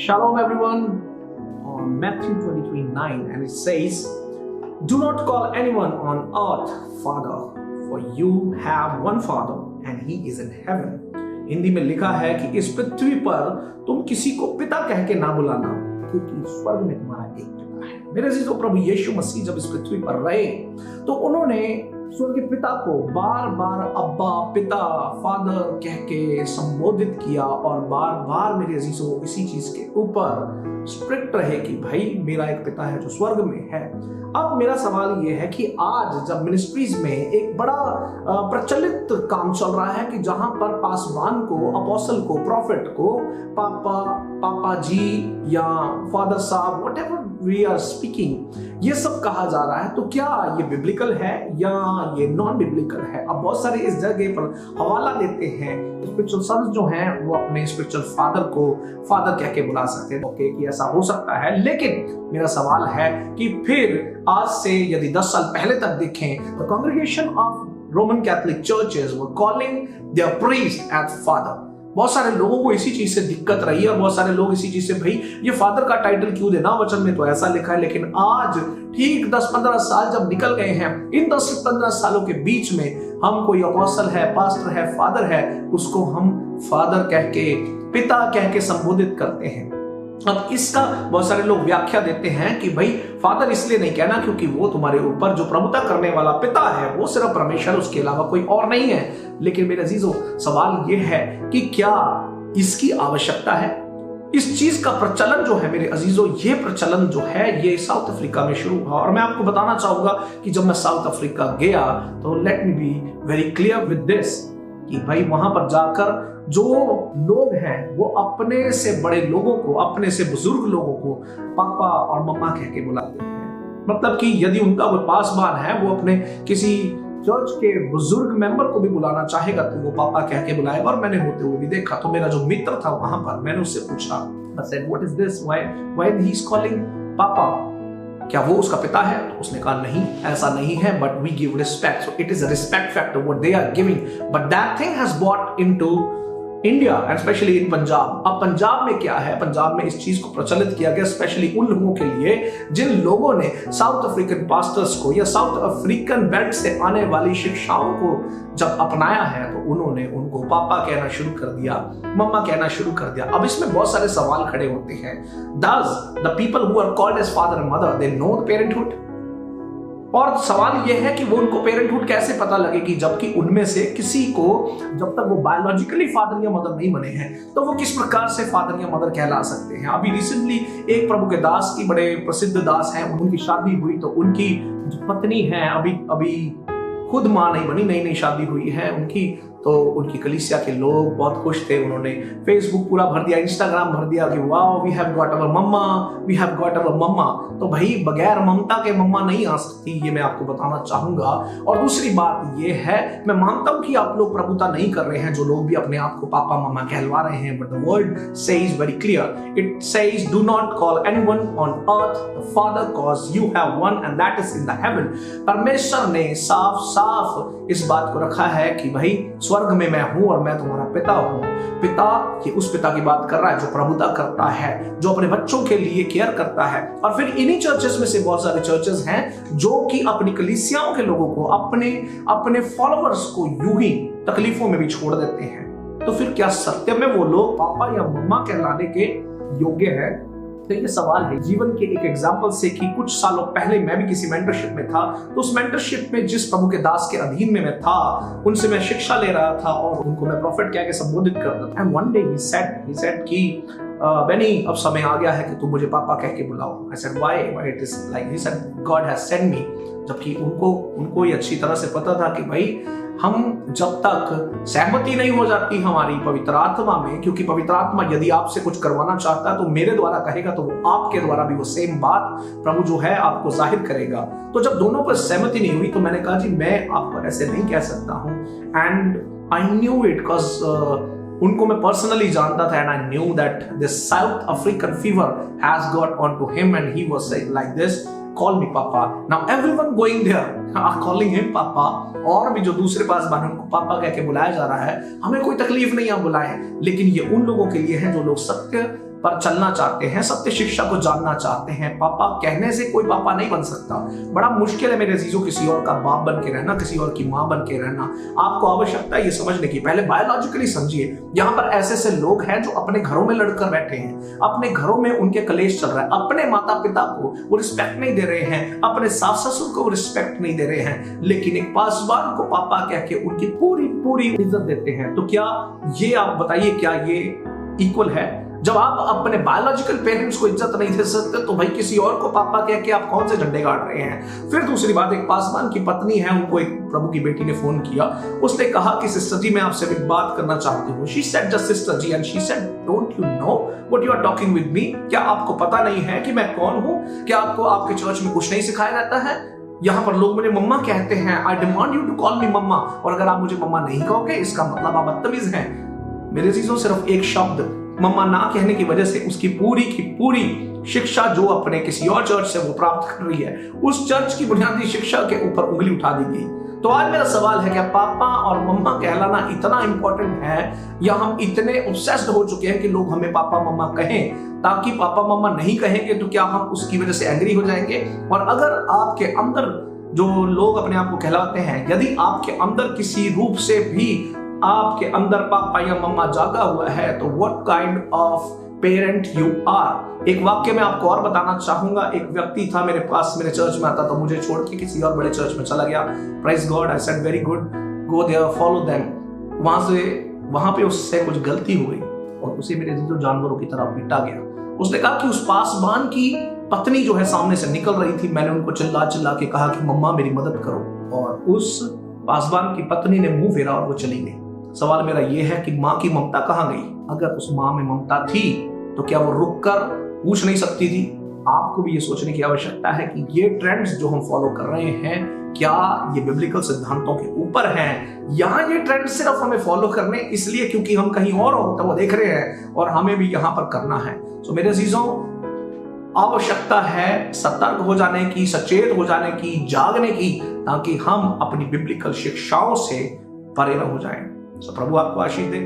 Shalom everyone. On Matthew 23:9, and it says, "Do not call anyone on earth Father, for you have one Father, and He is in heaven." Hindi में लिखा है कि इस पृथ्वी पर तुम किसी को पिता कह के ना बुलाना, क्योंकि स्वर्ग में तुम्हारा एक पिता है। मेरे अजीजों, प्रभु यीशु मसीह जब इस पृथ्वी पर रहे तो उन्होंने स्वर्ग के पिता को बार बार अब्बा, पिता, फादर कह के संबोधित किया और बार बार मेरे अजीजों इसी चीज के ऊपर स्ट्रिक्ट रहे कि भाई मेरा एक पिता है जो स्वर्ग में है। अब मेरा सवाल यह है कि आज जब मिनिस्ट्रीज में एक बड़ा प्रचलित काम चल रहा है कि जहां पर पासवान को, अपोस्टल को, प्रॉफिट को पापा जी या फादर साहब, व्हाटएवर वी आर स्पीकिंग, ये सब कहा जा रहा है, तो क्या ये बिब्लिकल है या ये नॉन बिब्लिकल है? अब बहुत सारे इस जगह पर हवाला देते हैं। स्पिरिचुअल सन्स जो हैं वो अपने स्पिरिचुअल फादर को फादर कह के बुला सकते हैं। ओके, कि ऐसा हो सकता है, लेकिन मेरा सवाल है कि फिर आज से यदि 10 साल पहले तक देखें तो congregation of Roman Catholic churches were calling their priest as father. बहुत सारे लोगों को इसी चीज से दिक्कत रही है और बहुत सारे लोग इसी चीज से, भाई ये फादर का टाइटल क्यों देना, वचन में तो ऐसा लिखा है। लेकिन आज ठीक 10-15 साल जब निकल गए हैं, इन 10 से 15 सालों के बीच में हम कोई अपोस्टल है, पास्टर है, फादर है, उसको हम फादर कह के, पिता कह के संबोधित करते हैं। अब इसका बहुत सारे लोग व्याख्या देते हैं कि भाई फादर इसलिए नहीं कहना क्योंकि वो तुम्हारे ऊपर जो प्रभुता करने वाला पिता है वो सिर्फ परमेश्वर, उसके अलावा कोई और नहीं है। लेकिन मेरे अजीजों, सवाल ये है कि क्या इसकी आवश्यकता है? इस चीज का प्रचलन जो है मेरे अजीजों, ये प्रचलन जो है ये साउथ अफ्रीका में शुरू हुआ। और मैं आपको बताना चाहूंगा कि जब मैं साउथ अफ्रीका गया तो let me be very clear with this कि भाई वहां पर जाकर जो लोग हैं वो अपने से बड़े लोगों को, अपने से बुजुर्ग लोगों को पापा और मम्मा कह के बुलाते हैं। मतलब कि यदि उनका कोई पासवान है वो अपने किसी चर्च के बुजुर्ग मेंबर को भी बुलाना चाहेगा तो वो पापा कह के बुलाएगा। और मैंने होते हुए भी देखा। तो मेरा जो मित्र था वहां पर, मैंने उससे पूछा, I said, what is this? Why he is calling पापा? क्या वो उसका पिता है? तो उसने कहा नहीं, ऐसा नहीं है, but we give respect. So it is a respect factor what they are giving, but that thing has bought into India and specially in Punjab. अब पंजाब में क्या है, पंजाब में इस चीज को प्रचलित किया गया स्पेशली उन लोगों के लिए जिन लोगों ने साउथ अफ्रीकन पास्टर्स को या साउथ अफ्रीकन बेल्ट से आने वाली शिक्षाओं को जब अपनाया है तो उन्होंने उनको पापा कहना शुरू कर दिया, मम्मा कहना शुरू कर दिया। अब इसमें बहुत सारे सवाल खड़े होते हैं। Does the people who are called as father and mother they know the parenthood? और सवाल यह है कि वो उनको पेरेंटहुड कैसे पता लगेगी जबकि उनमें से किसी को, जब तक वो बायोलॉजिकली फादर या मदर नहीं बने हैं, तो वो किस प्रकार से फादर या मदर कहला सकते हैं? अभी रिसेंटली एक प्रभु के दास की, बड़े प्रसिद्ध दास हैं, उनकी शादी हुई तो उनकी जो पत्नी है अभी खुद मां नहीं बनी, नई शादी हुई है उनकी, तो उनकी कलीसिया के लोग बहुत खुश थे। उन्होंने फेसबुक पूरा भर दिया, इंस्टाग्राम भर दिया कि wow we have got our mamma, we have got our mamma. तो भाई बगैर ममता के मम्मा नहीं आ सकती, ये मैं आपको बताना चाहूंगा। और दूसरी बात ये है, मैं मानता हूं कि आप लोग प्रभुता नहीं कर रहे हैं, जो लोग भी अपने आप को पापा मम्मा कहलवा रहे हैं, but the word says very clear, it says do not call anyone on earth the father cause you have one and that is in the haven. परमेश्वर ने साफ साफ इस बात को रखा है कि भाई स्वर्ग में मैं हूं और मैं तुम्हारा पिता हूं। पिता, ये उस पिता की बात कर रहा है जो प्रभुता करता है, जो अपने बच्चों के लिए केयर करता है। और फिर इन्हीं चर्चेस में से बहुत सारे चर्चेस हैं जो कि अपनी कलीसियाओं के लोगों को, अपने फॉलोअर्स को यूं ही तकलीफों में भी छोड़ देते हैं। तो फिर क्या सत्य में वो लोग पापा या मम्मा कहलाने के योग्य है? तो ये सवाल है जीवन के एक एग्जाम्पल से कि कुछ सालों पहले मैं भी किसी मेंटरशिप में था। तो उस मेंटरशिप में जिस प्रभु के दास के अधीन में मैं था, उनसे मैं शिक्षा ले रहा था और उनको मैं प्रॉफिट कह के संबोधित करता था। And one day he said कि बेनी, अब समय आ गया है कि तुम मुझे पापा कह के बुलाओ। I said why it is like, he said God has sent me. जबकि उनको ये अच्छी तरह से पता था कि भाई हम जब तक सहमति नहीं हो जाती हमारी पवित्र आत्मा में, क्योंकि पवित्र आत्मा यदि आपसे कुछ करवाना चाहता है तो मेरे द्वारा कहेगा, तो वो आपके द्वारा भी वो सेम बात प्रभु जो है आपको जाहिर करेगा। तो जब दोनों पर सहमति नहीं हुई तो मैंने कहा जी मैं आपको ऐसे नहीं कह सकता हूं। And I knew it because उनको मैं पर्सनली जानता था, and I knew that this South African fever has got on to him and he was saying like this, call me papa. Now everyone going there are calling him papa. और भी जो दूसरे पासवान उनको पापा कह के बुलाया जा रहा है, हमें कोई तकलीफ नहीं, आप बुलाएं। लेकिन ये उन लोगों के लिए है जो लोग सत्य पर चलना चाहते हैं, सत्य शिक्षा को जानना चाहते हैं। पापा कहने से कोई पापा नहीं बन सकता। बड़ा मुश्किल है मेरे अजीजों किसी और का बाप बन के रहना, किसी और की माँ बन के रहना। आपको आवश्यकता है ये समझने की, पहले बायोलॉजिकली समझिए। यहाँ पर ऐसे ऐसे लोग हैं जो अपने घरों में लड़कर बैठे हैं, अपने घरों में उनके कलेश चल रहा है, अपने माता पिता को वो रिस्पेक्ट नहीं दे रहे हैं, अपने सास ससुर को रिस्पेक्ट नहीं दे रहे हैं, लेकिन एक पासवान को पापा कह के उनकी पूरी पूरी इज्जत देते हैं। तो क्या ये, आप बताइए, क्या ये इक्वल है? जब आप अपने बायोलॉजिकल पेरेंट्स को इज्जत नहीं दे सकते तो भाई किसी और को पापा कह के आप कौन से झंडे गाड़ रहे हैं? फिर दूसरी बात, एक पासवान की पत्नी है, उनको एक प्रभु की बेटी ने फोन किया। उसने कहा कि सिस्टर जी, मैं आपसे एक बात करना चाहती हूँ। She said just sister ji, and she said don't you know what you are talking with me? क्या आपको पता नहीं है कि मैं कौन हूँ? क्या आपको आपके चर्च में कुछ नहीं सिखाया जाता है? यहाँ पर लोग मुझे मम्मा कहते हैं, I demand you to call me mamma, और अगर आप मुझे मम्मा नहीं कहोगे इसका मतलब आप बदतमीज हैं। मेरे चीजों सिर्फ एक शब्द मम्मा ना कहने की वजह से उसकी पूरी की पूरी शिक्षा जो अपने किसी और चर्च से वो प्राप्त कर रही है, उस चर्च की बुनियादी शिक्षा के ऊपर उंगली उठा दी गई। तो आज मेरा सवाल है, क्या पापा और मम्मा कहलाना इतना इंपॉर्टेंट है, या हम इतने ऑब्सेस्ड हो चुके हैं कि लोग हमें पापा मम्मा कहें, ताकि पापा मम्मा नहीं कहेंगे तो क्या हम उसकी वजह से एंग्री हो जाएंगे? और अगर आपके अंदर जो लोग अपने आप को कहलाते हैं, यदि आपके अंदर किसी रूप से भी आपके अंदर पापा या मम्मा जागा हुआ है, तो what kind of parent you are? एक वाक्य में आपको और बताना चाहूंगा। एक व्यक्ति था मेरे पास, मेरे चर्च में आता, तो मुझे छोड़ के किसी और बड़े चर्च में चला गया। Praise God, I said very good, go there, follow them. वहां पे उससे कुछ गलती हो गई और उसे मेरे जो जानवरों की तरह पीटा गया। उसने कहा कि उस पासवान की पत्नी जो है सामने से निकल रही थी, मैंने उनको चिल्ला चिल्ला के कहा कि मम्मा मेरी मदद करो, और उस पासवान की पत्नी ने मुंह फेरा और वो चली गई। सवाल मेरा यह है कि माँ की ममता कहाँ गई? अगर उस माँ में ममता थी तो क्या वो रुककर पूछ नहीं सकती थी? आपको भी ये सोचने की आवश्यकता है कि ये ट्रेंड्स जो हम फॉलो कर रहे हैं, क्या ये बिब्लिकल सिद्धांतों के ऊपर हैं, या ये ट्रेंड सिर्फ हमें फॉलो करने इसलिए क्योंकि हम कहीं और होता वो देख रहे हैं और हमें भी यहाँ पर करना है? तो मेरे अजीजों, आवश्यकता है सतर्क हो जाने की, सचेत हो जाने की, जागने की, ताकि हम अपनी बिब्लिकल शिक्षाओं से परे न हो जाएं। तो प्रभु आपको आशीष दे।